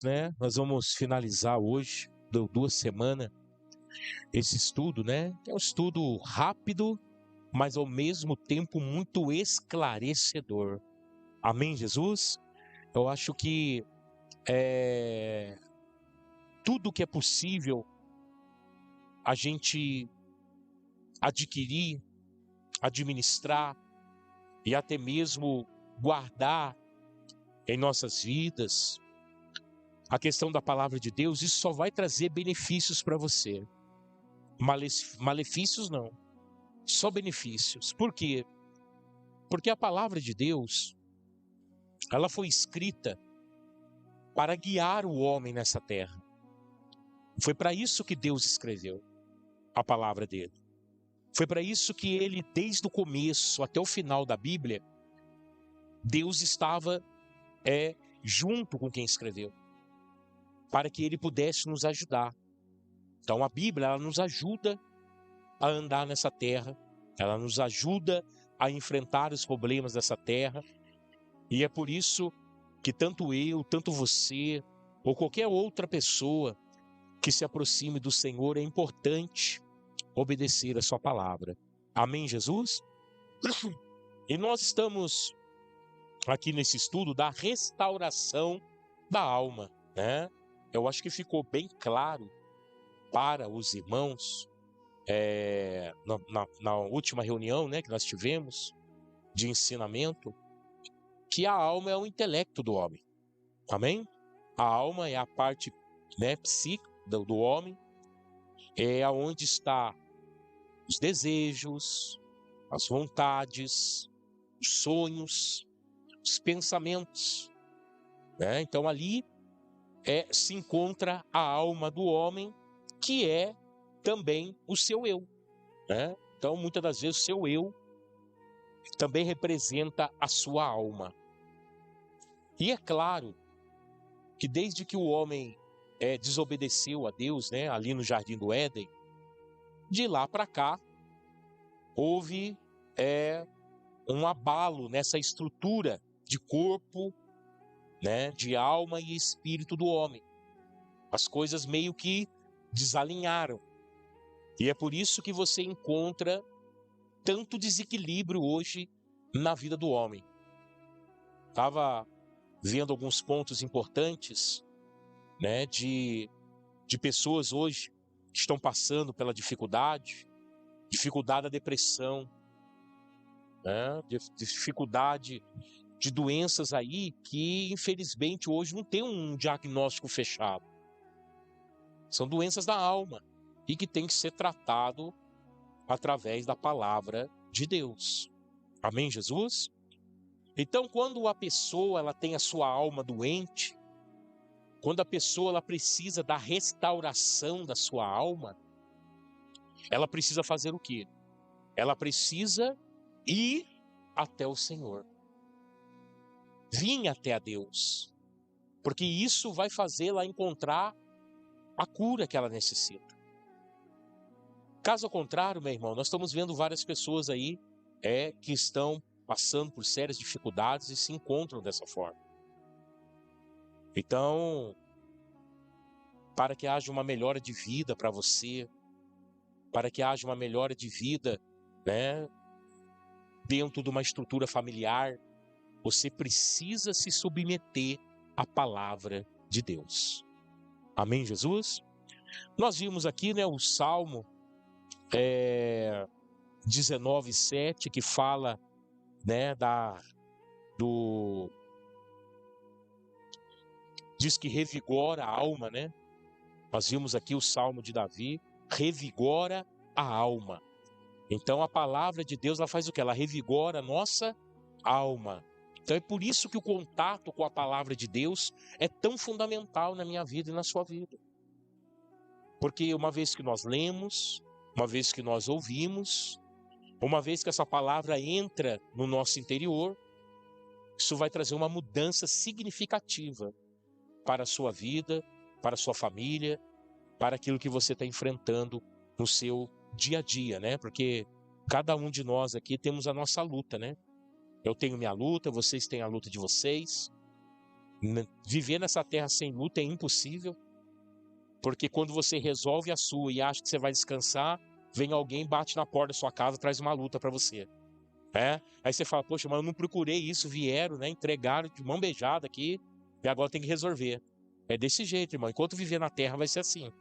né? Nós vamos finalizar hoje, deu 2 semanas, esse estudo, né? É um estudo rápido, mas ao mesmo tempo muito esclarecedor. Amém, Jesus? Eu acho que tudo que é possível a gente adquirir, administrar e até mesmo guardar em nossas vidas, a questão da palavra de Deus, isso só vai trazer benefícios para você. Malefícios não, só benefícios. Por quê? Porque a palavra de Deus, ela foi escrita para guiar o homem nessa terra. Foi para isso que Deus escreveu a palavra dele. Foi para isso que ele, desde o começo até o final da Bíblia, Deus estava junto com quem escreveu, para que ele pudesse nos ajudar. Então a Bíblia, ela nos ajuda a andar nessa terra, ela nos ajuda a enfrentar os problemas dessa terra, e é por isso que tanto eu, tanto você, ou qualquer outra pessoa que se aproxime do Senhor, é importante obedecer a sua palavra. Amém, Jesus? E nós estamos aqui nesse estudo da restauração da alma, né? Eu acho que ficou bem claro para os irmãos na última reunião, né, que nós tivemos de ensinamento, que a alma é o intelecto do homem. Amém? A alma é a parte, né, psíquica do homem, é onde está os desejos, as vontades, os sonhos, os pensamentos, né? Então ali se encontra a alma do homem, que é também o seu eu, né? Então muitas das vezes o seu eu também representa a sua alma. E é claro que desde que o homem desobedeceu a Deus, né, ali no Jardim do Éden, de lá para cá houve um abalo nessa estrutura de corpo, né, de alma e espírito do homem. As coisas meio que desalinharam. E é por isso que você encontra tanto desequilíbrio hoje na vida do homem. Estava vendo alguns pontos importantes, né, de pessoas hoje que estão passando pela dificuldade da depressão, né, dificuldade de doenças aí que infelizmente hoje não tem um diagnóstico fechado. São doenças da alma e que tem que ser tratado através da palavra de Deus. Amém, Jesus? Então, quando a pessoa ela tem a sua alma doente, quando a pessoa ela precisa da restauração da sua alma, ela precisa fazer o quê? Ela precisa ir até o Senhor. Vir até a Deus. Porque isso vai fazê-la encontrar a cura que ela necessita. Caso contrário, meu irmão, nós estamos vendo várias pessoas aí que estão passando por sérias dificuldades e se encontram dessa forma. Então, para que haja uma melhora de vida para você, para que haja uma melhora de vida, né, dentro de uma estrutura familiar, você precisa se submeter à palavra de Deus. Amém, Jesus? Nós vimos aqui, né, o Salmo 19:7, que fala, né, diz que revigora a alma, né? Nós vimos aqui o Salmo de Davi, revigora a alma. Então a palavra de Deus, ela faz o quê? Ela revigora a nossa alma. Então é por isso que o contato com a palavra de Deus é tão fundamental na minha vida e na sua vida. Porque uma vez que nós lemos, uma vez que nós ouvimos, uma vez que essa palavra entra no nosso interior, isso vai trazer uma mudança significativa para a sua vida, para a sua família, para aquilo que você está enfrentando no seu dia a dia, né? Porque cada um de nós aqui temos a nossa luta, né? Eu tenho minha luta, vocês têm a luta de vocês, Viver nessa terra sem luta é impossível, porque quando você resolve a sua e acha que você vai descansar, vem alguém, bate na porta da sua casa, traz uma luta para você. Aí você fala, poxa, mas eu não procurei isso, vieram, né, entregaram de mão beijada aqui, e agora tem que resolver. É desse jeito, irmão. Enquanto viver na terra vai ser assim.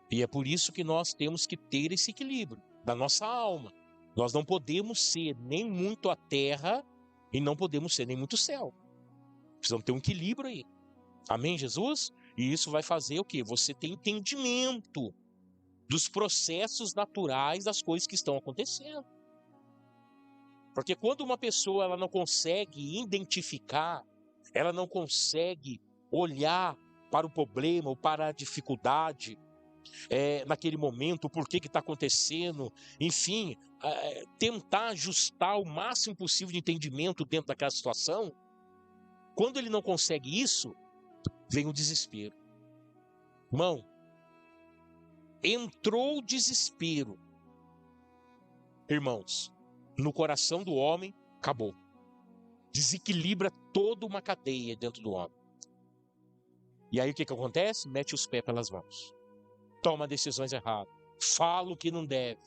E é por isso que nós temos que ter esse equilíbrio da nossa alma. Nós não podemos ser nem muito a terra e não podemos ser nem muito o céu. Precisamos ter um equilíbrio aí. Amém, Jesus? E isso vai fazer o quê? Você ter entendimento dos processos naturais das coisas que estão acontecendo. Porque quando uma pessoa ela não consegue identificar, ela não consegue olhar para o problema ou para a dificuldade naquele momento, o porquê que está acontecendo, enfim, tentar ajustar o máximo possível de entendimento dentro daquela situação, quando ele não consegue isso, vem o desespero. Irmão, entrou o desespero, irmãos, no coração do homem, acabou. Desequilibra toda uma cadeia dentro do homem. E aí o que acontece? Mete os pés pelas mãos. Toma decisões erradas. Fala o que não deve.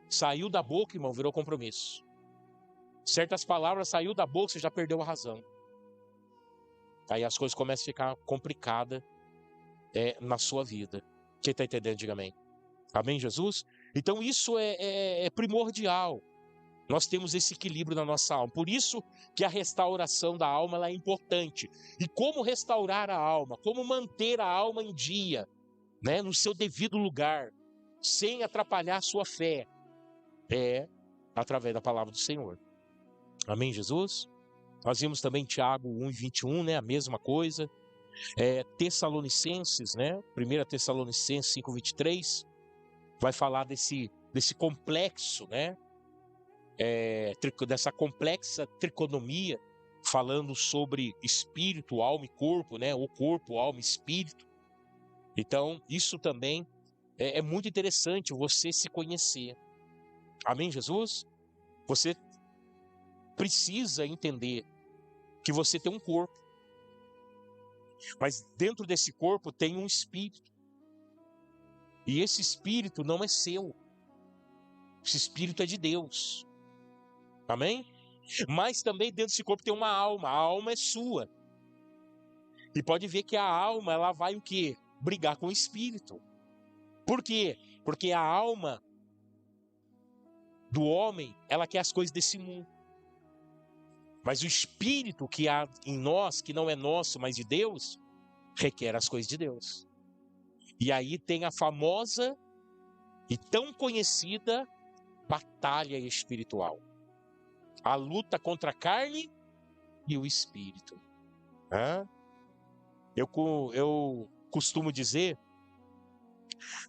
Saiu da boca, irmão, virou compromisso. Certas palavras saiu da boca, você já perdeu a razão. Aí as coisas começam a ficar complicadas na sua vida. Quem está entendendo, diga amém. Amém, Jesus? Então isso é primordial. Nós temos esse equilíbrio na nossa alma. Por isso que a restauração da alma ela é importante. E como restaurar a alma? Como manter a alma em dia, né, no seu devido lugar, sem atrapalhar a sua fé? É através da palavra do Senhor. Amém, Jesus? Nós vimos também Tiago 1:21, né, a mesma coisa. Tessalonicenses, né, 1 Tessalonicenses 5:23, vai falar desse complexo, né, dessa complexa tricotomia, falando sobre espírito, alma e corpo, né, o corpo, alma e espírito. Então, isso também é muito interessante, você se conhecer. Amém, Jesus? Você precisa entender que você tem um corpo, mas dentro desse corpo tem um espírito. E esse espírito não é seu. Esse espírito é de Deus. Amém? Mas também dentro desse corpo tem uma alma. A alma é sua. E pode ver que a alma, ela vai o quê? Brigar com o espírito. Por quê? Porque a alma do homem, ela quer as coisas desse mundo. Mas o espírito que há em nós, que não é nosso, mas de Deus, requer as coisas de Deus. E aí tem a famosa e tão conhecida batalha espiritual. A luta contra a carne e o espírito. Eu costumo dizer,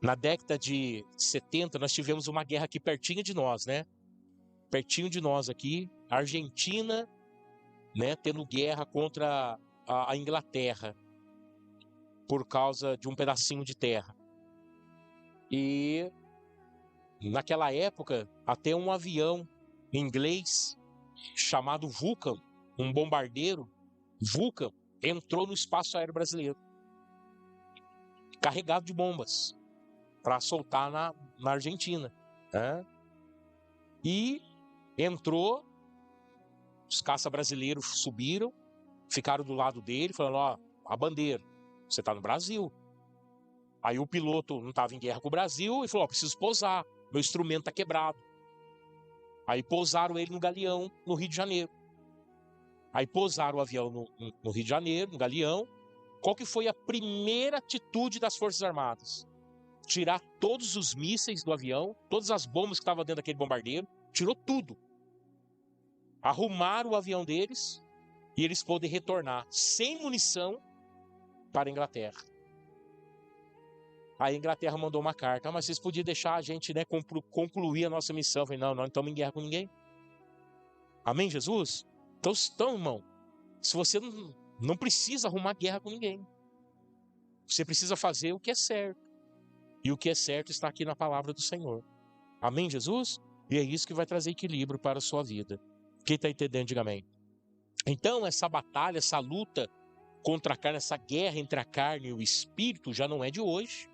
na década de 70, nós tivemos uma guerra aqui pertinho de nós, né? Pertinho de nós aqui, a Argentina, né, tendo guerra contra a Inglaterra, por causa de um pedacinho de terra. E naquela época, até um avião inglês chamado Vulcan, um bombardeiro Vulcan, entrou no espaço aéreo brasileiro, carregado de bombas, para soltar na Argentina. E entrou, os caça brasileiros subiram, ficaram do lado dele, falando, ó, a bandeira, você está no Brasil. Aí o piloto não estava em guerra com o Brasil e falou, ó, preciso pousar, meu instrumento está quebrado. Aí pousaram ele no Galeão, no Rio de Janeiro. Aí pousaram o avião no Rio de Janeiro, no Galeão. Qual que foi a primeira atitude das Forças Armadas? Tirar todos os mísseis do avião, todas as bombas que estavam dentro daquele bombardeiro, tirou tudo. Arrumaram o avião deles e eles podem retornar sem munição para a Inglaterra. Aí a Inglaterra mandou uma carta, mas vocês podiam deixar a gente, né, concluir a nossa missão. Eu falei, não, nós não estamos em guerra com ninguém. Amém, Jesus? Então, irmão, se você não precisa arrumar guerra com ninguém, você precisa fazer o que é certo. E o que é certo está aqui na palavra do Senhor. Amém, Jesus? E é isso que vai trazer equilíbrio para a sua vida. Quem está entendendo, diga amém. Então, essa batalha, essa luta contra a carne, essa guerra entre a carne e o espírito já não é de hoje.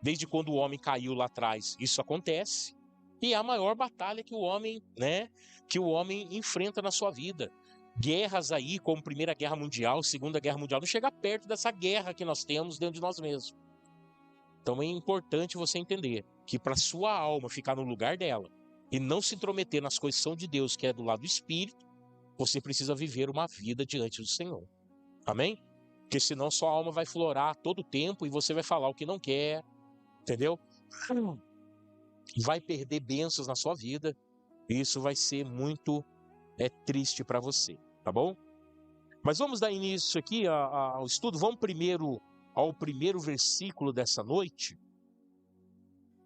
Desde quando o homem caiu lá atrás, isso acontece. E é a maior batalha que o homem, que o homem enfrenta na sua vida. Guerras aí, como Primeira Guerra Mundial, Segunda Guerra Mundial, não chega perto dessa guerra que nós temos dentro de nós mesmos. Então é importante você entender que para sua alma ficar no lugar dela e não se intrometer nas coisas que são de Deus, que é do lado do espírito, você precisa viver uma vida diante do Senhor. Amém? Porque senão sua alma vai florar todo o tempo e você vai falar o que não quer, entendeu? Vai perder bênçãos na sua vida. E isso vai ser muito triste para você, tá bom? Mas vamos dar início aqui ao estudo. Vamos primeiro ao primeiro versículo dessa noite.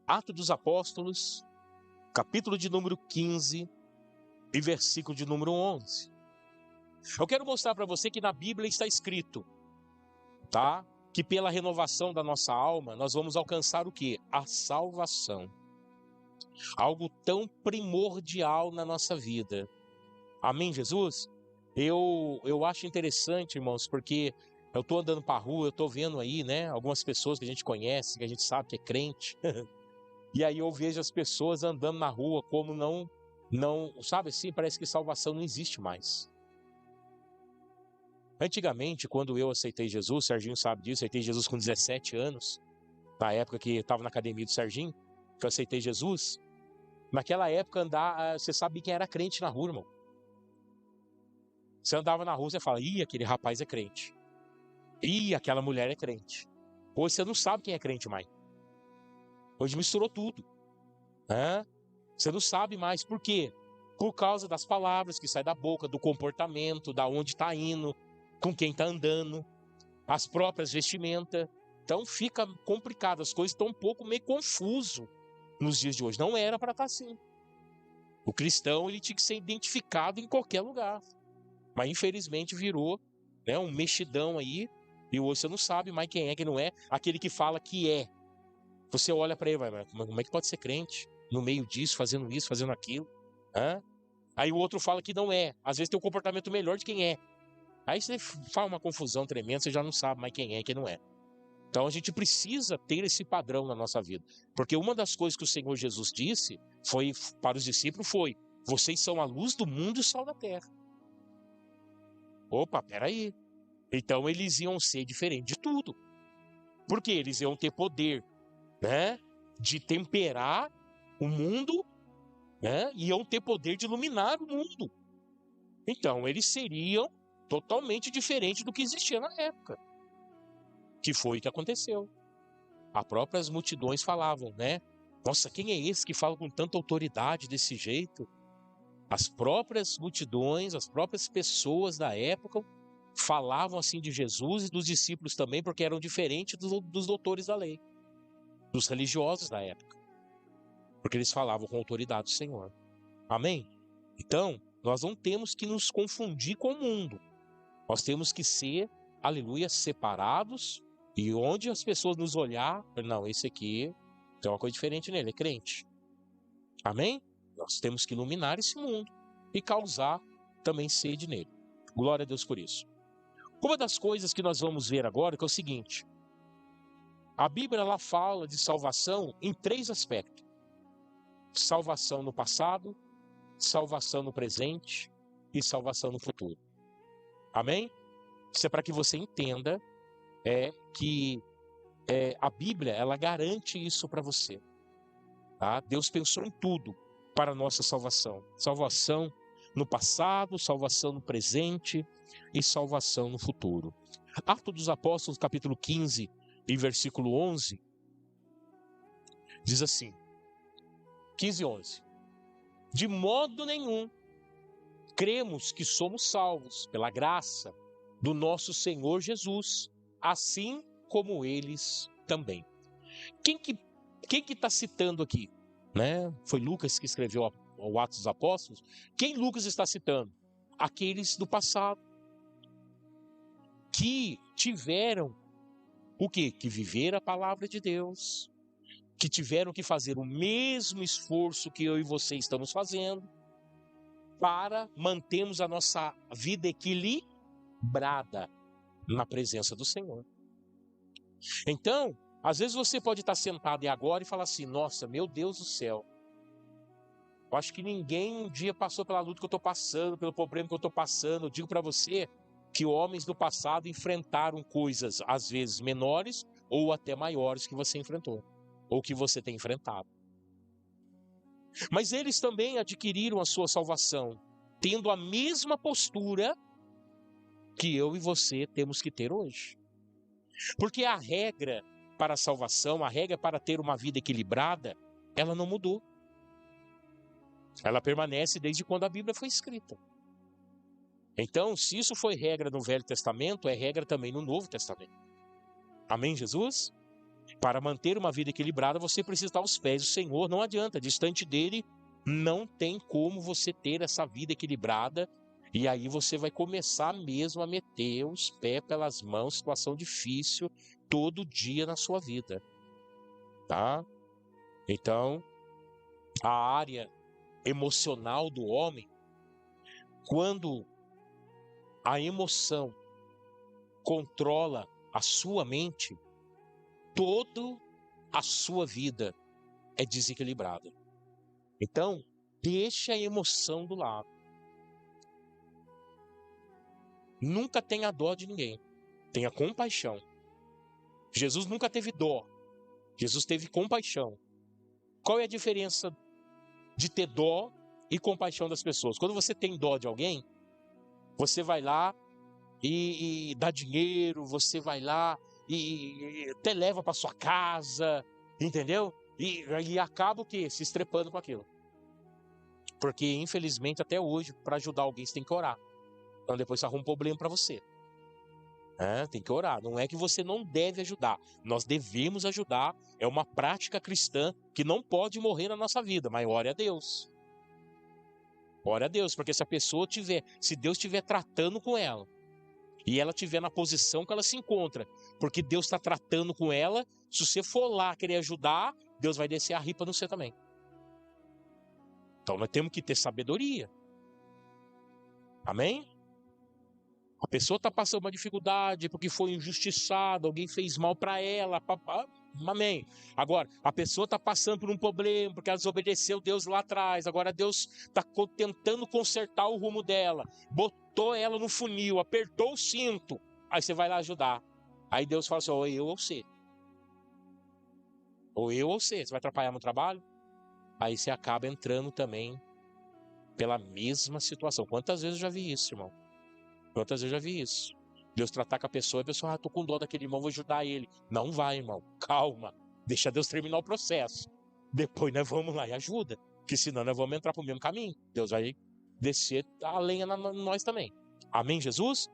Atos dos Apóstolos, capítulo de número 15 e versículo de número 11. Eu quero mostrar para você que na Bíblia está escrito, tá? Que pela renovação da nossa alma, nós vamos alcançar o quê? A salvação. Algo tão primordial na nossa vida. Amém, Jesus? Eu acho interessante, irmãos, porque eu estou andando para a rua, eu estou vendo aí, algumas pessoas que a gente conhece, que a gente sabe que é crente. E aí eu vejo as pessoas andando na rua como não, sabe assim, parece que salvação não existe mais. Antigamente, quando eu aceitei Jesus, o Serginho sabe disso, aceitei Jesus com 17 anos, na época que eu estava na academia do Serginho, que eu aceitei Jesus. Naquela época, você sabia quem era crente na rua, irmão. Você andava na rua, você fala, ih, aquele rapaz é crente. Ih, aquela mulher é crente. Hoje você não sabe quem é crente mais. Hoje misturou tudo. Você não sabe mais. Por quê? Por causa das palavras que saem da boca, do comportamento, da onde está indo, com quem está andando, as próprias vestimentas. Então fica complicado, as coisas estão um pouco meio confuso nos dias de hoje. Não era para estar assim. O cristão ele tinha que ser identificado em qualquer lugar. Mas infelizmente virou um mexidão aí. E hoje você não sabe mais quem é, quem não é. Aquele que fala que é. Você olha para ele, mas como é que pode ser crente? No meio disso, fazendo isso, fazendo aquilo. Aí o outro fala que não é. Às vezes tem um comportamento melhor de quem é. Aí você faz uma confusão tremenda, você já não sabe mais quem é e quem não é. Então a gente precisa ter esse padrão na nossa vida. Porque uma das coisas que o Senhor Jesus disse foi para os discípulos foi: vocês são a luz do mundo e o sal da terra. Opa, peraí. Então eles iam ser diferentes de tudo. Porque eles iam ter poder, de temperar o mundo, e iam ter poder de iluminar o mundo. Então eles seriam totalmente diferentes do que existia na época. Que foi o que aconteceu. As próprias multidões falavam, Nossa, quem é esse que fala com tanta autoridade desse jeito? As próprias multidões, as próprias pessoas da época falavam assim de Jesus e dos discípulos também, porque eram diferentes dos doutores da lei, dos religiosos da época. Porque eles falavam com a autoridade do Senhor. Amém? Então, nós não temos que nos confundir com o mundo. Nós temos que ser, aleluia, separados. E onde as pessoas nos olhar, não, esse aqui tem uma coisa diferente nele, é crente. Amém? Nós temos que iluminar esse mundo e causar também sede nele. Glória a Deus por isso. Uma das coisas que nós vamos ver agora é o seguinte. A Bíblia ela fala de salvação em 3 aspectos. Salvação no passado, salvação no presente e salvação no futuro. Amém? Isso é para que você entenda que a Bíblia ela garante isso para você. Tá? Deus pensou em tudo para a nossa salvação. Salvação no passado, salvação no presente e salvação no futuro. Atos dos Apóstolos, capítulo 15 e versículo 11, diz assim, 15 e 11. De modo nenhum cremos que somos salvos pela graça do nosso Senhor Jesus, assim como eles também. Quem que está citando aqui? Foi Lucas que escreveu o Atos dos Apóstolos. Quem Lucas está citando? Aqueles do passado. Que tiveram o quê? Que viveram a palavra de Deus. Que tiveram que fazer o mesmo esforço que eu e você estamos fazendo para mantermos a nossa vida equilibrada. na presença do Senhor. Então, às vezes você pode estar sentado e agora e falar assim, nossa, meu Deus do céu, eu acho que ninguém um dia passou pela luta que eu estou passando, pelo problema que eu estou passando. Eu digo para você que homens do passado enfrentaram coisas, às vezes menores ou até maiores que você enfrentou, ou que você tem enfrentado. Mas eles também adquiriram a sua salvação, tendo a mesma postura que eu e você temos que ter hoje. Porque a regra para a salvação, a regra para ter uma vida equilibrada, ela não mudou. Ela permanece desde quando a Bíblia foi escrita. Então, se isso foi regra no Velho Testamento, é regra também no Novo Testamento. Amém, Jesus? Para manter uma vida equilibrada, você precisa estar aos pés do Senhor, não adianta, distante dele, não tem como você ter essa vida equilibrada, e aí você vai começar mesmo a meter os pés pelas mãos, situação difícil, todo dia na sua vida, tá? Então, a área emocional do homem, quando a emoção controla a sua mente, toda a sua vida é desequilibrada. Então, deixa a emoção do lado. Nunca tenha dó de ninguém. Tenha compaixão. Jesus nunca teve dó. Jesus teve compaixão. Qual é a diferença de ter dó e compaixão das pessoas? Quando você tem dó de alguém, você vai lá e dá dinheiro, você vai lá e até leva para sua casa, entendeu? E acaba o quê? Se estrepando com aquilo. Porque, infelizmente, até hoje, para ajudar alguém, você tem que orar. Então, depois você arruma um problema para você. Tem que orar. Não é que você não deve ajudar. Nós devemos ajudar. É uma prática cristã que não pode morrer na nossa vida. Mas ore a Deus. Ore a Deus. Porque se a pessoa se Deus estiver tratando com ela, e ela estiver na posição que ela se encontra, porque Deus está tratando com ela, se você for lá querer ajudar, Deus vai descer a ripa no você também. Então nós temos que ter sabedoria. Amém? A pessoa está passando uma dificuldade porque foi injustiçada, alguém fez mal para ela. Amém. Agora, a pessoa está passando por um problema porque ela desobedeceu Deus lá atrás. Agora Deus está tentando consertar o rumo dela. Botou ela no funil, apertou o cinto. Aí você vai lá ajudar. Aí Deus fala assim, ou eu ou você. Ou eu ou você. Você vai atrapalhar meu trabalho? Aí você acaba entrando também pela mesma situação. Quantas vezes eu já vi isso, irmão? Quantas vezes eu já vi isso? Deus tratar com a pessoa e a pessoa, tô com dó daquele irmão, vou ajudar ele. Não vai, irmão. Calma. Deixa Deus terminar o processo. Depois nós vamos lá e ajuda. Porque senão nós vamos entrar pro mesmo caminho. Deus vai descer a lenha na nós também. Amém, Jesus?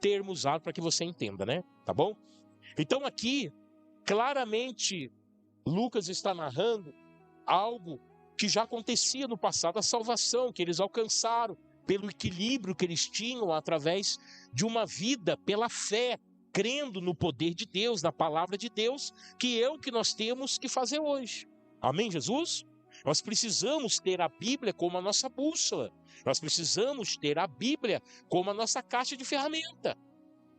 Termo usado para que você entenda, né? Tá bom? Então aqui, claramente, Lucas está narrando algo que já acontecia no passado, a salvação que eles alcançaram pelo equilíbrio que eles tinham através de uma vida pela fé, crendo no poder de Deus, na palavra de Deus, que é o que nós temos que fazer hoje. Amém, Jesus? Nós precisamos ter a Bíblia como a nossa bússola. Nós precisamos ter a Bíblia como a nossa caixa de ferramenta.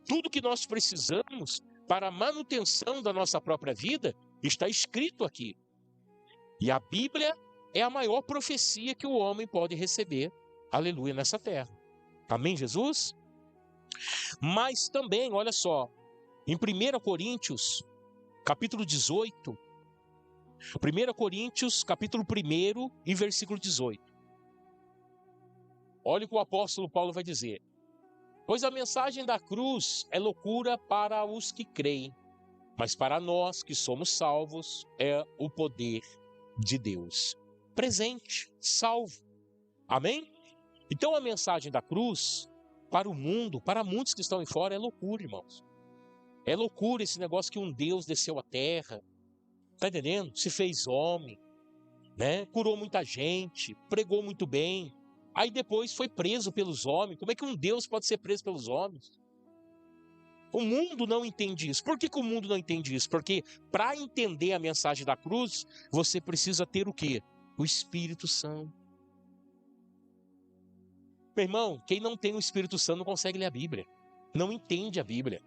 Tudo que nós precisamos para a manutenção da nossa própria vida está escrito aqui. E a Bíblia é a maior profecia que o homem pode receber, aleluia, nessa terra. Amém, Jesus? Mas também, olha só, em 1 Coríntios, capítulo 18, 1 Coríntios, capítulo 1 e versículo 18. Olha o que o apóstolo Paulo vai dizer. Pois a mensagem da cruz é loucura para os que creem, mas para nós que somos salvos é o poder de Deus. Presente, salvo. Amém? Então a mensagem da cruz, para o mundo, para muitos que estão aí fora, é loucura, irmãos. É loucura esse negócio que um Deus desceu à terra, tá entendendo? Se fez homem, né? Curou muita gente, pregou muito bem. Aí depois foi preso pelos homens. Como é que um Deus pode ser preso pelos homens? O mundo não entende isso. Por que o mundo não entende isso? Porque para entender a mensagem da cruz, você precisa ter o quê? O Espírito Santo. Meu irmão, quem não tem o Espírito Santo não consegue ler a Bíblia. Não entende a Bíblia.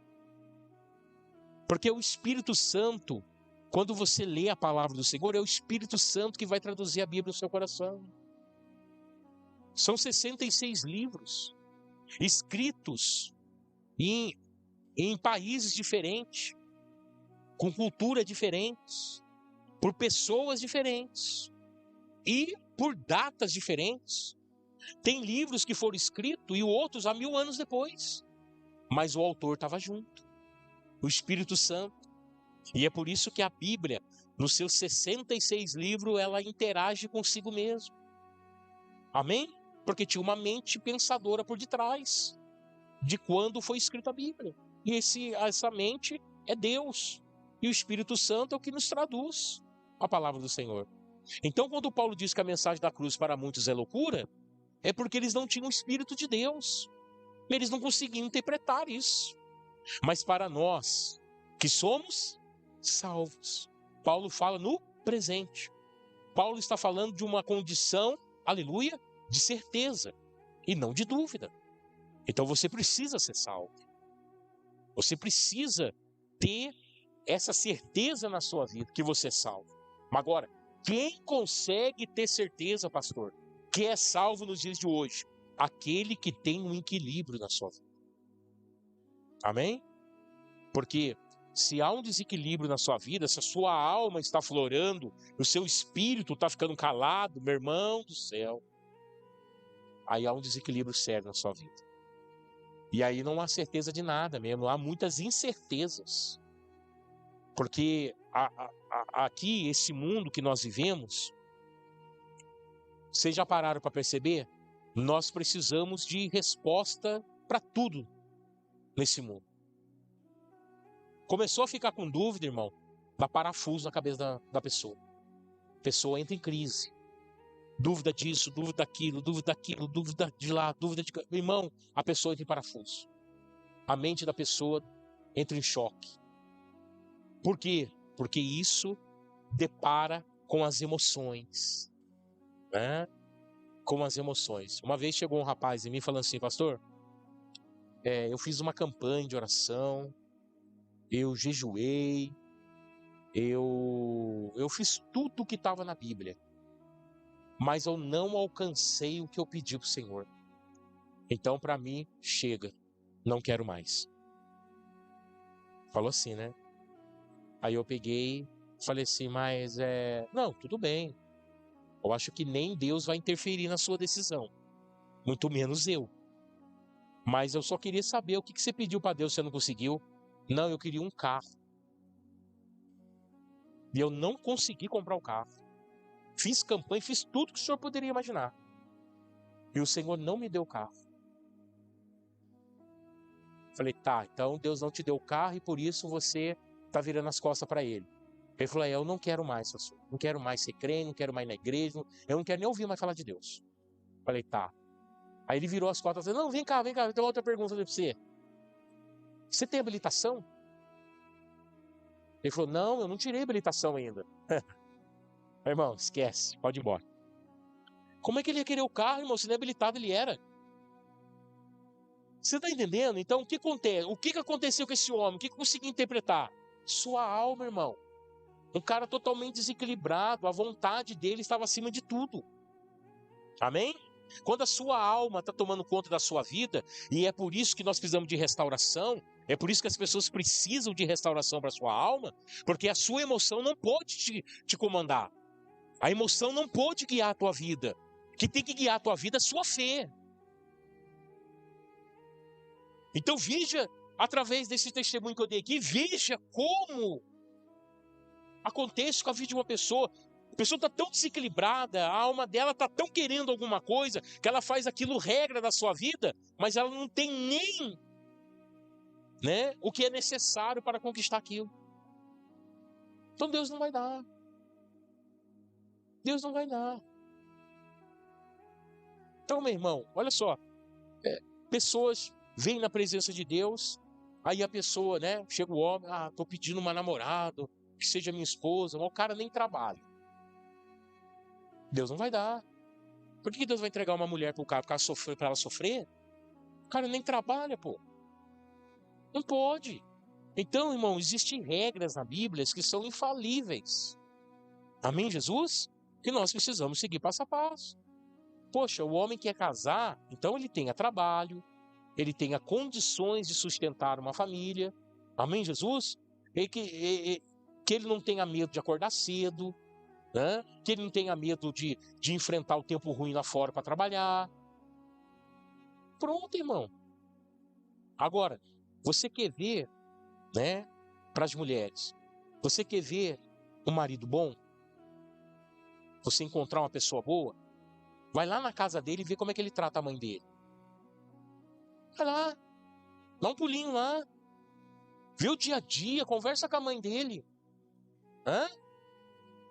Porque o Espírito Santo, quando você lê a palavra do Senhor, é o Espírito Santo que vai traduzir a Bíblia no seu coração. São 66 livros, escritos em países diferentes, com culturas diferentes, por pessoas diferentes e por datas diferentes. Tem livros que foram escritos e outros há 1000 anos depois, mas o autor estava junto, o Espírito Santo. E é por isso que a Bíblia, nos seus 66 livros, ela interage consigo mesmo. Amém? Porque tinha uma mente pensadora por detrás de quando foi escrita a Bíblia. E essa mente é Deus. E o Espírito Santo é o que nos traduz a palavra do Senhor. Então, quando Paulo diz que a mensagem da cruz para muitos é loucura, é porque eles não tinham o Espírito de Deus. Eles não conseguiam interpretar isso. Mas para nós, que somos salvos, Paulo fala no presente. Paulo está falando de uma condição, aleluia, de certeza e não de dúvida. Então você precisa ser salvo. Você precisa ter essa certeza na sua vida que você é salvo. Mas agora, quem consegue ter certeza, pastor, que é salvo nos dias de hoje? Aquele que tem um equilíbrio na sua vida. Amém? Porque se há um desequilíbrio na sua vida, se a sua alma está florando, o seu espírito está ficando calado, meu irmão do céu, aí há um desequilíbrio sério na sua vida. E aí não há certeza de nada mesmo, há muitas incertezas. Porque aqui, esse mundo que nós vivemos, vocês já pararam para perceber? Nós precisamos de resposta para tudo nesse mundo. Começou a ficar com dúvida, irmão, dá parafuso na cabeça da pessoa. A pessoa entra em crise. Dúvida disso, dúvida daquilo, dúvida de lá, dúvida de... Irmão, a pessoa entra em parafuso. A mente da pessoa entra em choque. Por quê? Porque isso depara com as emoções. Né? Com as emoções. Uma vez chegou um rapaz em mim falando assim, pastor, eu fiz uma campanha de oração, eu jejuei, eu fiz tudo o que estava na Bíblia, mas eu não alcancei o que eu pedi para o Senhor. Então, para mim, chega, não quero mais. Falou assim, né? Aí eu peguei, falei assim, mas não, tudo bem. Eu acho que nem Deus vai interferir na sua decisão, muito menos eu. Mas eu só queria saber o que você pediu para Deus, você não conseguiu? Não, eu queria um carro. E eu não consegui comprar o carro. Fiz campanha, fiz tudo que o senhor poderia imaginar. E o Senhor não me deu o carro. Falei, tá, então Deus não te deu o carro e por isso você está virando as costas para Ele. Ele falou, eu não quero mais, pastor. Não quero mais ser crente, não quero mais ir na igreja, eu não quero nem ouvir mais falar de Deus. Falei, tá. Aí ele virou as costas e falou, não, vem cá, eu tenho uma outra pergunta para você. Você tem habilitação? Ele falou, não, eu não tirei habilitação ainda. Irmão, esquece, pode ir embora. Como é que ele ia querer o carro, irmão, se nem habilitado ele era? Você está entendendo? Então, o que acontece? O que aconteceu com esse homem? O que eu consegui interpretar? Sua alma, irmão. Um cara totalmente desequilibrado, a vontade dele estava acima de tudo. Amém? Quando a sua alma está tomando conta da sua vida, e é por isso que nós precisamos de restauração, é por isso que as pessoas precisam de restauração para a sua alma, porque a sua emoção não pode te comandar. A emoção não pode guiar a tua vida. O que tem que guiar a tua vida é a sua fé. Então veja, através desse testemunho que eu dei aqui, veja como acontece com a vida de uma pessoa. A pessoa está tão desequilibrada, a alma dela está tão querendo alguma coisa, que ela faz aquilo regra da sua vida, mas ela não tem nem o que é necessário para conquistar aquilo. Então Deus não vai dar. Deus não vai dar. Então, meu irmão, olha só. Pessoas vêm na presença de Deus, aí a pessoa, chega o homem, estou pedindo uma namorada, que seja minha esposa, mas o cara nem trabalha. Deus não vai dar. Por que Deus vai entregar uma mulher para o cara para ela sofrer? O cara nem trabalha, pô. Não pode. Então, irmão, existem regras na Bíblia que são infalíveis. Amém, Jesus? Que nós precisamos seguir passo a passo. Poxa, o homem quer casar, então ele tenha trabalho, ele tenha condições de sustentar uma família. Amém, Jesus? Que ele não tenha medo de acordar cedo, né? Que ele não tenha medo de enfrentar o tempo ruim lá fora para trabalhar. Pronto, irmão. Agora, você quer ver, né, para as mulheres, você quer ver um marido bom? Você encontrar uma pessoa boa? Vai lá na casa dele e vê como é que ele trata a mãe dele. Vai lá, dá um pulinho lá, vê o dia a dia, conversa com a mãe dele. Hã?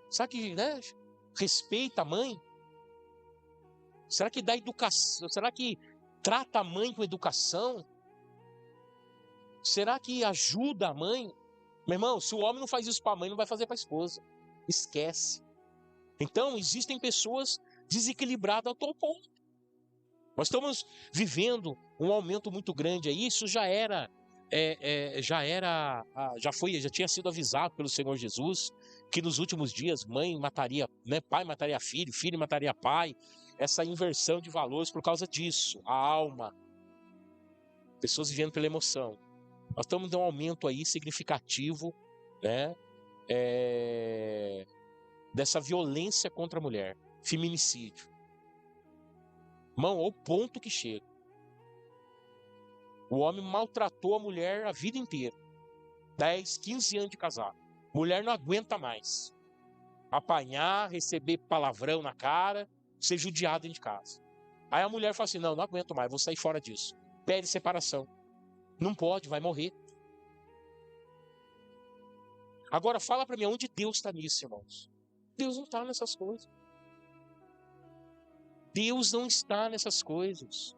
Será que, né, respeita a mãe? Será que dá educação? Será que trata a mãe com educação? Será que ajuda a mãe? Meu irmão, se o homem não faz isso para a mãe, não vai fazer para a esposa. Esquece. Então, existem pessoas desequilibradas ao tal ponto. Nós estamos vivendo um aumento muito grande aí. Isso já tinha sido avisado pelo Senhor Jesus, que nos últimos dias mãe mataria, né, pai mataria filho, filho mataria pai. Essa inversão de valores por causa disso, a alma. Pessoas vivendo pela emoção. Nós estamos dando um aumento aí significativo, né, dessa violência contra a mulher, feminicídio. Irmão, ao ponto que chega. O homem maltratou a mulher a vida inteira. 10, 15 anos de casado. Mulher não aguenta mais. Apanhar, receber palavrão na cara, ser judiada dentro de casa. Aí a mulher fala assim, não aguento mais, vou sair fora disso. Pede separação. Não pode, vai morrer. Agora fala para mim, onde Deus está nisso, irmãos? Deus não está nessas coisas. Deus não está nessas coisas.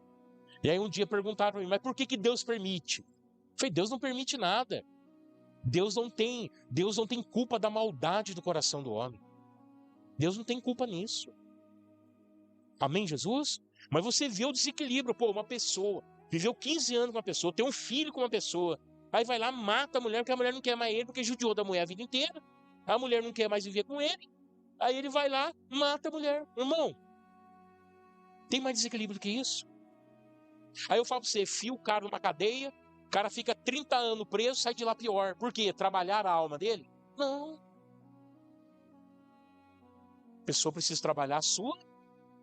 E aí um dia perguntaram para mim, mas por que Deus permite? Eu falei, Deus não permite nada. Deus não tem culpa da maldade do coração do homem. Deus não tem culpa nisso. Amém, Jesus? Mas você vê o desequilíbrio. Pô, uma pessoa viveu 15 anos com uma pessoa, tem um filho com uma pessoa, aí vai lá, mata a mulher, porque a mulher não quer mais ele, porque judiou da mulher a vida inteira. A mulher não quer mais viver com ele. Aí ele vai lá, mata a mulher. Irmão, tem mais desequilíbrio do que isso? Aí eu falo pra você, fia o cara numa cadeia, o cara fica 30 anos preso, sai de lá pior. Por quê? Trabalhar a alma dele? Não. A pessoa precisa trabalhar a sua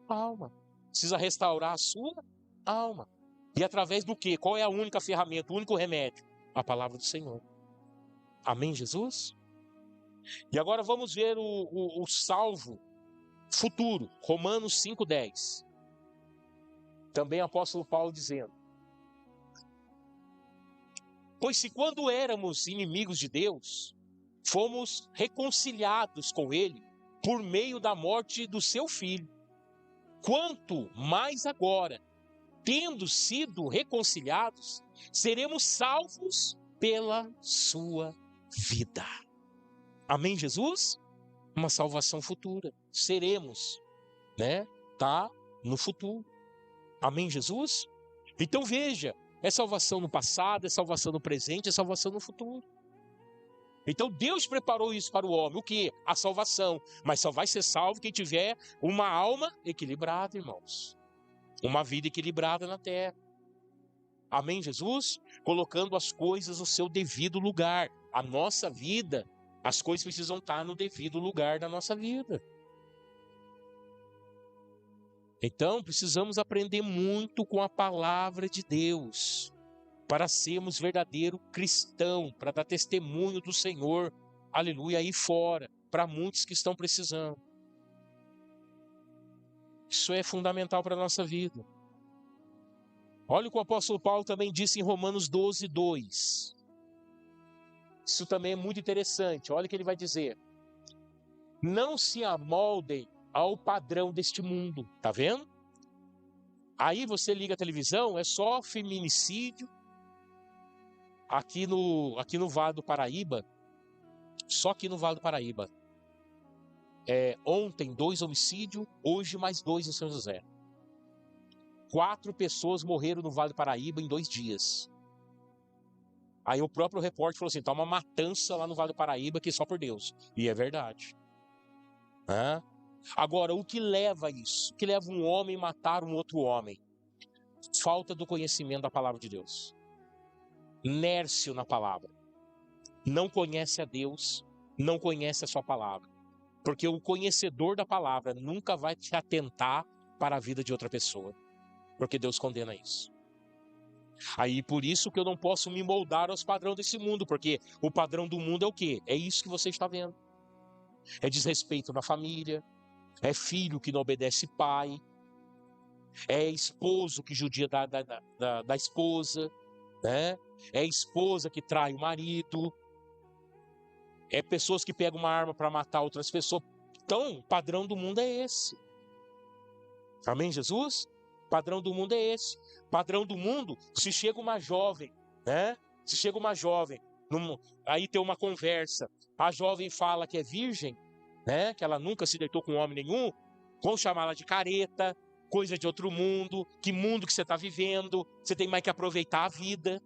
alma. Precisa restaurar a sua alma. E através do quê? Qual é a única ferramenta, o único remédio? A palavra do Senhor. Amém, Jesus? E agora vamos ver o salvo futuro. Romanos 5,10. Também apóstolo Paulo dizendo: pois se quando éramos inimigos de Deus, fomos reconciliados com Ele por meio da morte do seu Filho, quanto mais agora, tendo sido reconciliados, seremos salvos pela sua vida. Amém, Jesus? Uma salvação futura. Seremos, né? Tá no futuro. Amém, Jesus? Então veja, é salvação no passado, é salvação no presente, é salvação no futuro. Então Deus preparou isso para o homem. O quê? A salvação. Mas só vai ser salvo quem tiver uma alma equilibrada, irmãos. Uma vida equilibrada na terra. Amém, Jesus? Colocando as coisas no seu devido lugar. A nossa vida, as coisas precisam estar no devido lugar da nossa vida. Então, precisamos aprender muito com a palavra de Deus para sermos verdadeiro cristão, para dar testemunho do Senhor, aleluia, aí fora, para muitos que estão precisando. Isso é fundamental para a nossa vida. Olha o que o apóstolo Paulo também disse em Romanos 12:2. Isso também é muito interessante. Olha o que ele vai dizer. Não se amoldem ao padrão deste mundo. Tá vendo? Aí você liga a televisão, é só feminicídio. Aqui no Vale do Paraíba, só aqui no Vale do Paraíba. Ontem 2 homicídios, hoje mais 2 em São José. 4 pessoas morreram no Vale do Paraíba em 2 dias. Aí o próprio repórter falou assim, tá uma matança lá no Vale do Paraíba que só por Deus. E é verdade. Hã? Agora, o que leva a isso? O que leva um homem a matar um outro homem? Falta do conhecimento da palavra de Deus. Nércio na palavra. Não conhece a Deus, não conhece a sua palavra. Porque o conhecedor da palavra nunca vai te atentar para a vida de outra pessoa. Porque Deus condena isso. Aí por isso que eu não posso me moldar aos padrões desse mundo. Porque o padrão do mundo é o quê? É isso que você está vendo. É desrespeito na família. É filho que não obedece pai. É esposo que judia da esposa. Né? É esposa que trai o marido. É pessoas que pegam uma arma para matar outras pessoas. Então, o padrão do mundo é esse. Amém, Jesus? O padrão do mundo é esse. O padrão do mundo, se chega uma jovem, né? Se chega uma jovem, aí tem uma conversa, a jovem fala que é virgem, né? Que ela nunca se deitou com homem nenhum, vão chamar ela de careta, coisa de outro mundo que você está vivendo, você tem mais que aproveitar a vida.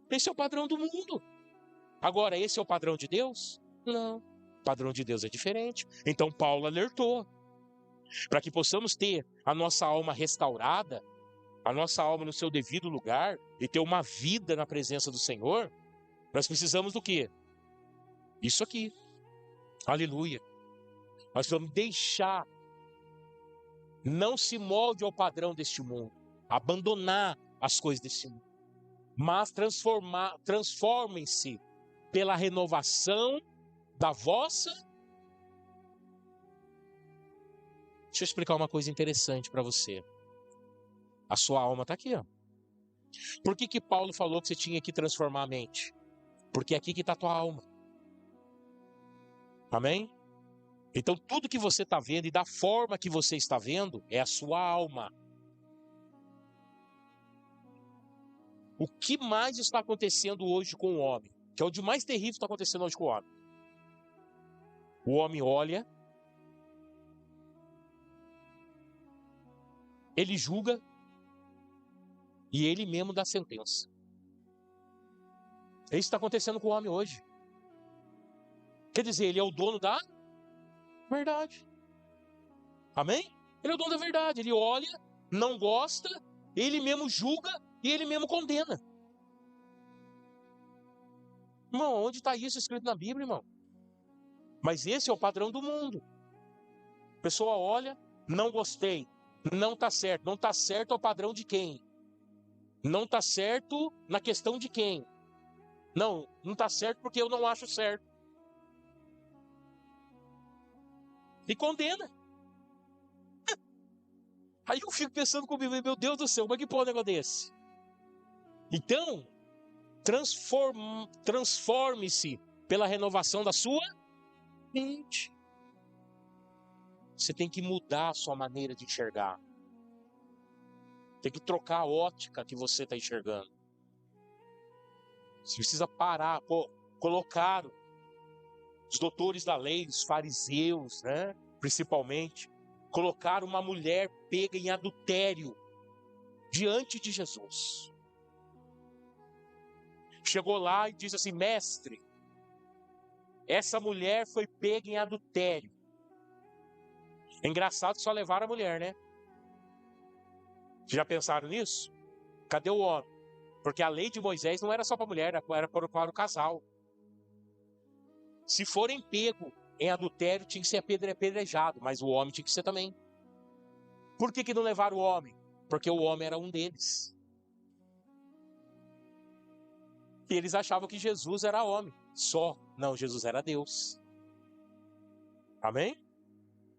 Esse é o padrão do mundo. Agora, esse é o padrão de Deus? Não. O padrão de Deus é diferente. Então, Paulo alertou. Para que possamos ter a nossa alma restaurada, a nossa alma no seu devido lugar e ter uma vida na presença do Senhor, nós precisamos do quê? Isso aqui. Aleluia. Nós precisamos deixar, não se molde ao padrão deste mundo, abandonar as coisas deste mundo, mas transformem-se pela renovação da vossa. Deixa eu explicar uma coisa interessante para você. A sua alma está aqui, ó. Por que Paulo falou que você tinha que transformar a mente? Porque é aqui que está a tua alma. Amém? Então tudo que você está vendo e da forma que você está vendo é a sua alma. O que mais está acontecendo hoje com o homem? Que é o de mais terrível que está acontecendo hoje com o homem. O homem olha, ele julga e ele mesmo dá sentença. É isso que está acontecendo com o homem hoje. Quer dizer, ele é o dono da verdade. Amém? Ele é o dono da verdade. Ele olha, não gosta, ele mesmo julga e ele mesmo condena. Irmão, onde está isso escrito na Bíblia, irmão? Mas esse é o padrão do mundo. A pessoa olha, não gostei, não está certo. Não está certo é o padrão de quem? Não está certo na questão de quem? Não está certo porque eu não acho certo. E condena. Aí eu fico pensando comigo, meu Deus do céu, como é que pode um negócio desse? Então, transforme-se pela renovação da sua mente. Você tem que mudar a sua maneira de enxergar. Tem que trocar a ótica que você está enxergando. Você precisa parar. Colocaram os doutores da lei, os fariseus, né? Principalmente, colocaram uma mulher pega em adultério diante de Jesus. Chegou lá e disse assim, mestre, essa mulher foi pega em adultério. É engraçado que só levaram a mulher, né? Já pensaram nisso? Cadê o homem? Porque a lei de Moisés não era só para a mulher, era para o casal. Se forem pego em adultério, tinha que ser apedrejado, mas o homem tinha que ser também. Por que não levaram o homem? Porque o homem era um deles. E eles achavam que Jesus era homem, só. Não, Jesus era Deus. Amém?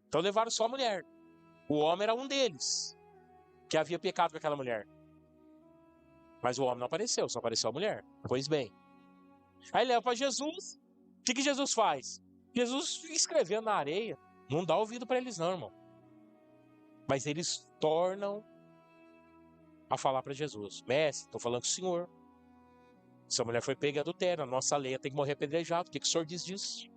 Então levaram só a mulher. O homem era um deles, que havia pecado com aquela mulher. Mas o homem não apareceu, só apareceu a mulher. Pois bem. Aí leva para Jesus. O que Jesus faz? Jesus escrevendo na areia. Não dá ouvido para eles não, irmão. Mas eles tornam a falar para Jesus. Mestre, estou falando com o senhor. Se a mulher foi pega em adultério, a nossa lei tem que morrer apedrejado. O que o senhor diz disso?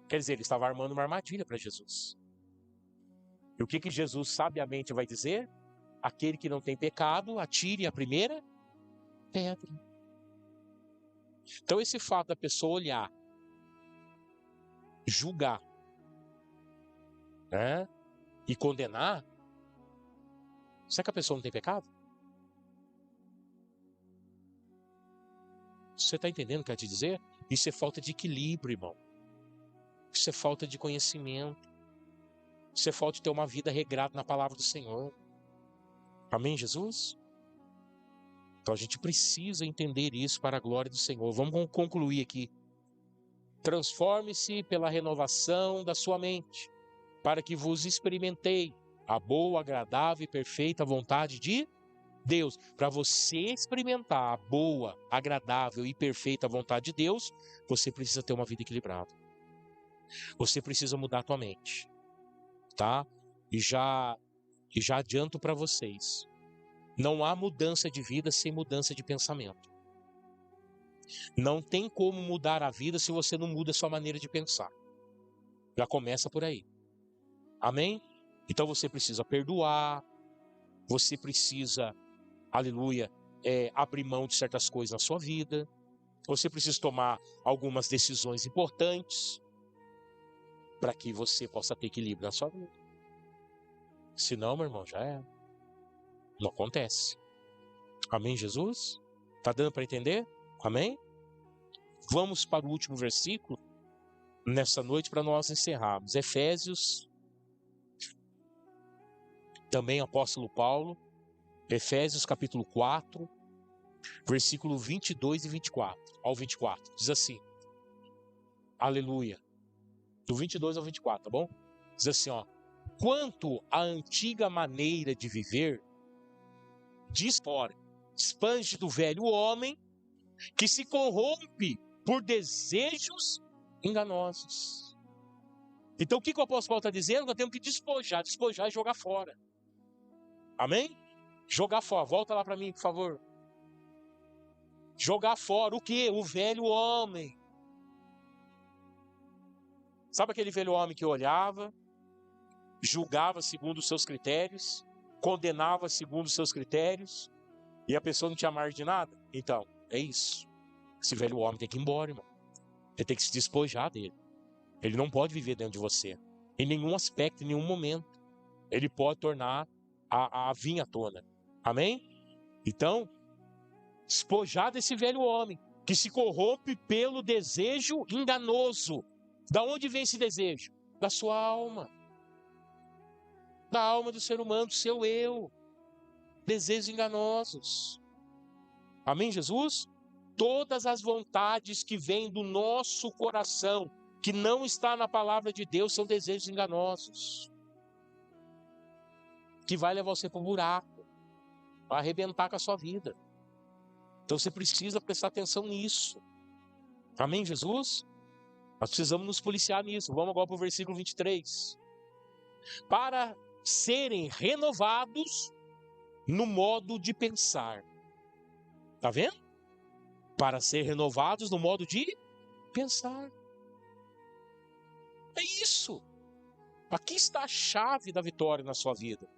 Quer dizer, ele estava armando uma armadilha para Jesus. E o que Jesus sabiamente vai dizer? Aquele que não tem pecado, atire a primeira pedra. Então esse fato da pessoa olhar, julgar, né, e condenar, será que a pessoa não tem pecado? Você está entendendo o que eu quero te dizer? Isso é falta de equilíbrio, irmão. Isso é falta de conhecimento. Isso é falta de ter uma vida regrada na palavra do Senhor. Amém, Jesus? Então a gente precisa entender isso para a glória do Senhor. Vamos concluir aqui. Transforme-se pela renovação da sua mente, para que vos experimentei a boa, agradável e perfeita vontade de Deus. Para você experimentar a boa, agradável e perfeita vontade de Deus, você precisa ter uma vida equilibrada. Você precisa mudar a tua mente, tá? E já adianto para vocês, não há mudança de vida sem mudança de pensamento. Não tem como mudar a vida se você não muda a sua maneira de pensar. Já começa por aí. Amém? Então você precisa perdoar, você precisa, aleluia, abrir mão de certas coisas na sua vida, você precisa tomar algumas decisões importantes para que você possa ter equilíbrio na sua vida. Senão, meu irmão, já é. Não acontece. Amém, Jesus? Tá dando para entender? Amém? Vamos para o último versículo nessa noite para nós encerrarmos. Efésios, também apóstolo Paulo, Efésios capítulo 4, versículo 22 e 24, ao 24. Diz assim, aleluia, do 22 ao 24, tá bom? Diz assim, ó. Quanto à antiga maneira de viver, diz fora, despange do velho homem que se corrompe por desejos enganosos. Então o que o apóstolo Paulo está dizendo? Nós temos que despojar e jogar fora. Amém? Jogar fora. Volta lá para mim, por favor. Jogar fora o quê? O velho homem. Sabe aquele velho homem que olhava, julgava segundo os seus critérios, condenava segundo os seus critérios, e a pessoa não tinha margem de nada? Então, é isso. Esse velho homem tem que ir embora, irmão. Você tem que se despojar dele. Ele não pode viver dentro de você. Em nenhum aspecto, em nenhum momento. Ele pode tornar a vir à tona. Amém? Então, despojar desse velho homem, que se corrompe pelo desejo enganoso. Da onde vem esse desejo? Da sua alma. Da alma do ser humano, do seu eu. Desejos enganosos. Amém, Jesus? Todas as vontades que vêm do nosso coração, que não está na palavra de Deus, são desejos enganosos. Que vai levar você para o buraco, vai arrebentar com a sua vida. Então você precisa prestar atenção nisso. Amém, Jesus? Nós precisamos nos policiar nisso. Vamos agora para o versículo 23. Para serem renovados no modo de pensar. Tá vendo? Para ser renovados no modo de pensar. É isso. Aqui está a chave da vitória na sua vida.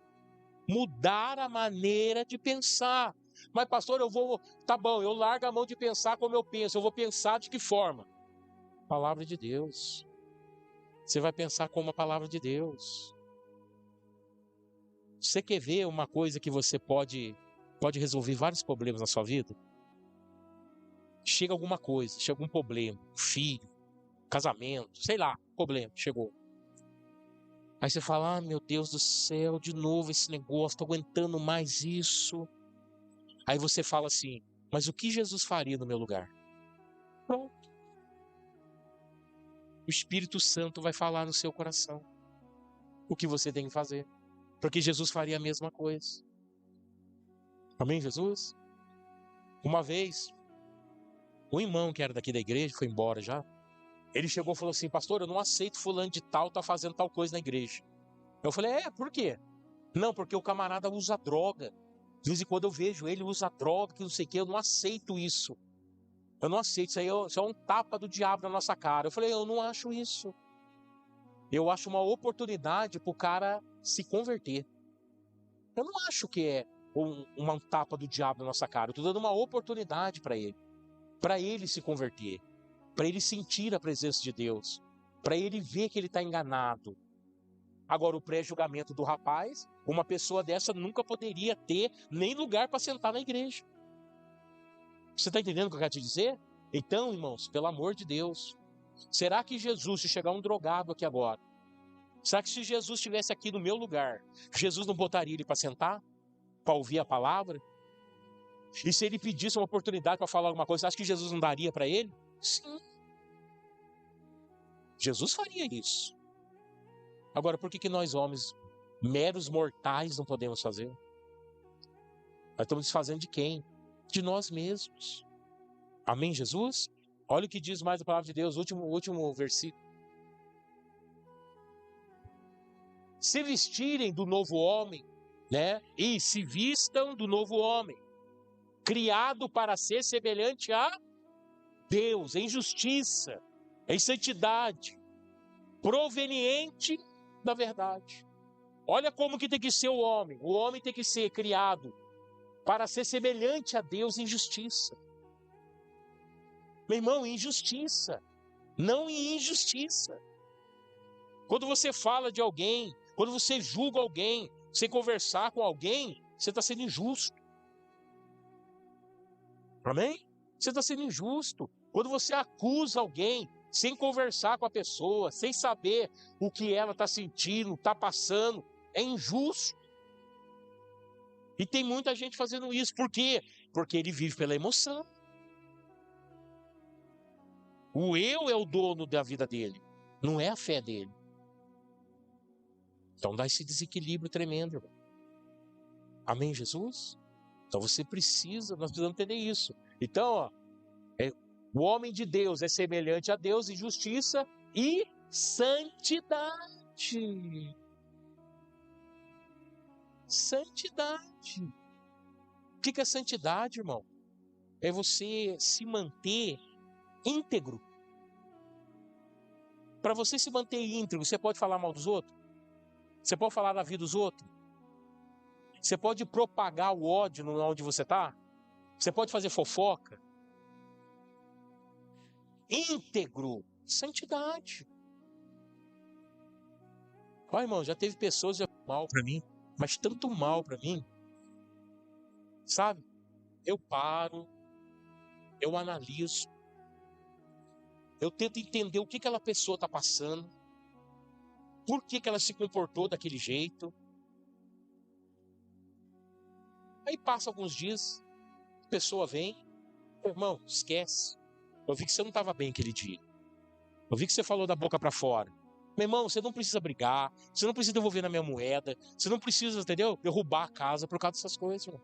Mudar a maneira de pensar. Mas pastor, tá bom, eu largo a mão de pensar como eu penso. Eu vou pensar de que forma? Palavra de Deus. Você vai pensar como a palavra de Deus. Você quer ver uma coisa que você pode resolver vários problemas na sua vida? Chega alguma coisa, chega algum problema, filho, casamento, sei lá, problema, chegou. Aí você fala, meu Deus do céu, de novo esse negócio, tô aguentando mais isso. Aí você fala assim, mas o que Jesus faria no meu lugar? Pronto. O Espírito Santo vai falar no seu coração o que você tem que fazer. Porque Jesus faria a mesma coisa. Amém, Jesus? Uma vez, um irmão que era daqui da igreja, foi embora já, ele chegou e falou assim, pastor, eu não aceito fulano de tal, tá fazendo tal coisa na igreja. Eu falei, por quê? Não, porque o camarada usa droga. De vez em quando eu vejo ele usa droga, que não sei o quê, eu não aceito isso. Eu não aceito, isso é um tapa do diabo na nossa cara. Eu falei, eu não acho isso. Eu acho uma oportunidade para o cara se converter. Eu não acho que é uma tapa do diabo na nossa cara. Eu estou dando uma oportunidade para ele se converter, para ele sentir a presença de Deus, para ele ver que ele está enganado. Agora, o pré-julgamento do rapaz, uma pessoa dessa nunca poderia ter nem lugar para sentar na igreja. Você está entendendo o que eu quero te dizer? Então, irmãos, pelo amor de Deus, será que Jesus, se chegar um drogado aqui agora, será que se Jesus estivesse aqui no meu lugar, Jesus não botaria ele para sentar? Para ouvir a palavra? E se ele pedisse uma oportunidade para falar alguma coisa, você acha que Jesus não daria para ele? Sim. Jesus faria isso. Agora, por que nós homens, meros mortais, não podemos fazer? Nós estamos desfazendo de quem? De nós mesmos. Amém, Jesus? Olha o que diz mais a palavra de Deus, último versículo. Se vestirem do novo homem, né? E se vistam do novo homem, criado para ser semelhante a Deus, em justiça, em santidade, proveniente da verdade. Olha como que tem que ser o homem. O homem tem que ser criado para ser semelhante a Deus em justiça. Meu irmão, em justiça, não em injustiça. Quando você fala de alguém, quando você julga alguém, você conversar com alguém, você está sendo injusto. Amém? Você está sendo injusto. Quando você acusa alguém, sem conversar com a pessoa, sem saber o que ela está sentindo, está passando, é injusto. E tem muita gente fazendo isso. Por quê? Porque ele vive pela emoção. O eu é o dono da vida dele, não é a fé dele. Então dá esse desequilíbrio tremendo. Amém, Jesus? Então nós precisamos entender isso. Então, ó, o homem de Deus é semelhante a Deus em justiça e santidade. Santidade. O que é santidade, irmão? É você se manter íntegro. Para você se manter íntegro, você pode falar mal dos outros? Você pode falar da vida dos outros? Você pode propagar o ódio onde você está? Você pode fazer fofoca? Íntegro, santidade. Ó, irmão, já teve pessoas que mal para mim, mas tanto mal para mim, sabe? Eu paro, eu analiso, eu tento entender o que aquela pessoa está passando, por que ela se comportou daquele jeito. Aí passa alguns dias, a pessoa vem, irmão, esquece. Eu vi que você não estava bem aquele dia. Eu vi que você falou da boca para fora. Meu irmão, você não precisa brigar, você não precisa devolver na minha moeda, você não precisa, entendeu? Derrubar a casa por causa dessas coisas, irmão.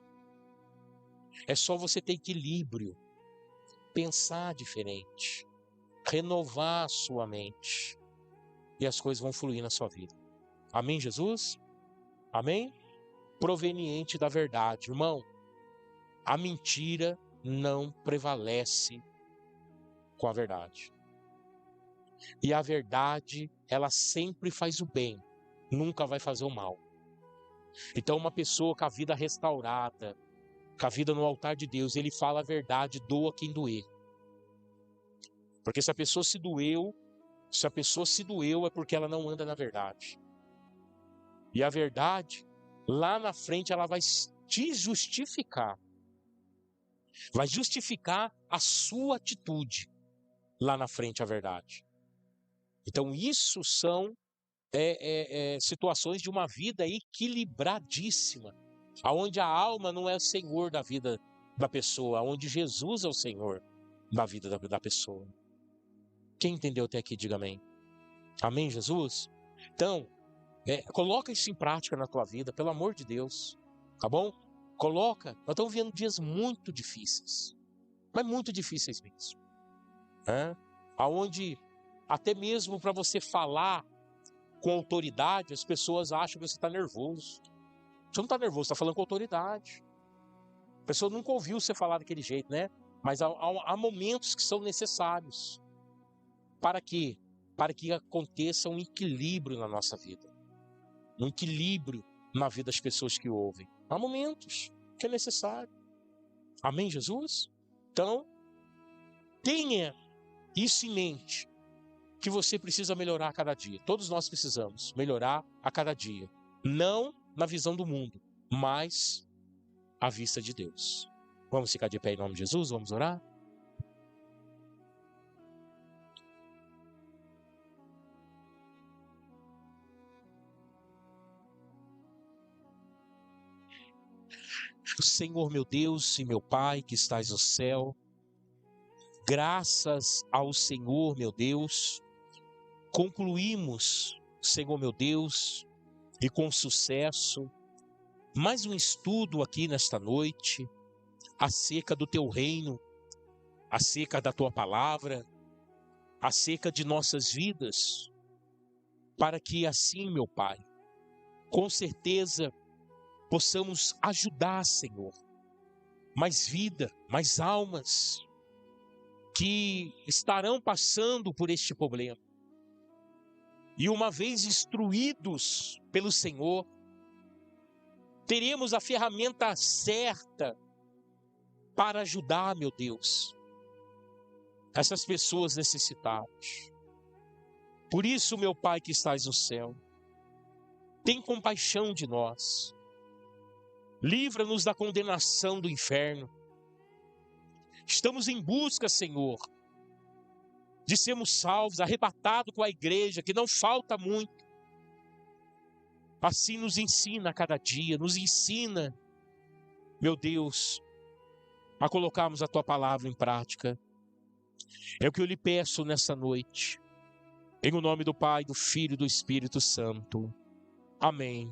É só você ter equilíbrio, pensar diferente, renovar a sua mente e as coisas vão fluir na sua vida. Amém, Jesus? Amém? Proveniente da verdade. Irmão, a mentira não prevalece com a verdade. E a verdade, ela sempre faz o bem, nunca vai fazer o mal. Então uma pessoa com a vida restaurada, com a vida no altar de Deus, ele fala a verdade, doa quem doer. Porque se a pessoa se doeu é porque ela não anda na verdade. E a verdade, lá na frente, ela vai te justificar. Vai justificar a sua atitude lá na frente, a verdade. Então isso são situações de uma vida equilibradíssima, onde a alma não é o senhor da vida da pessoa, onde Jesus é o senhor da vida da pessoa. Quem entendeu até aqui, diga amém. Amém, Jesus? Então, coloca isso em prática na tua vida, pelo amor de Deus, tá bom? Coloca, nós estamos vivendo dias muito difíceis, mas muito difíceis mesmo, né? Onde até mesmo para você falar com autoridade, as pessoas acham que você está nervoso. Você não está nervoso, você está falando com autoridade. A pessoa nunca ouviu você falar daquele jeito, né? Mas há momentos que são necessários. Para quê? Para que aconteça um equilíbrio na nossa vida. Um equilíbrio na vida das pessoas que ouvem. Há momentos. que é necessário. Amém, Jesus? Então, tenha isso em mente, que você precisa melhorar a cada dia. Todos nós precisamos melhorar a cada dia. Não na visão do mundo, mas à vista de Deus. Vamos ficar de pé em nome de Jesus? Vamos orar? Senhor meu Deus e meu Pai que estás no céu, graças ao Senhor meu Deus, concluímos, Senhor meu Deus, e com sucesso, mais um estudo aqui nesta noite, acerca do Teu reino, acerca da Tua palavra, acerca de nossas vidas, para que assim, meu Pai, com certeza possamos ajudar, Senhor, mais vida, mais almas que estarão passando por este problema. E uma vez instruídos pelo Senhor, teremos a ferramenta certa para ajudar, meu Deus, essas pessoas necessitadas. Por isso, meu Pai que estás no céu, tem compaixão de nós. Livra-nos da condenação do inferno. Estamos em busca, Senhor, de sermos salvos, arrebatados com a igreja, que não falta muito. Assim nos ensina a cada dia, nos ensina, meu Deus, a colocarmos a Tua palavra em prática. É o que eu lhe peço nessa noite. Em o nome do Pai, do Filho e do Espírito Santo. Amém.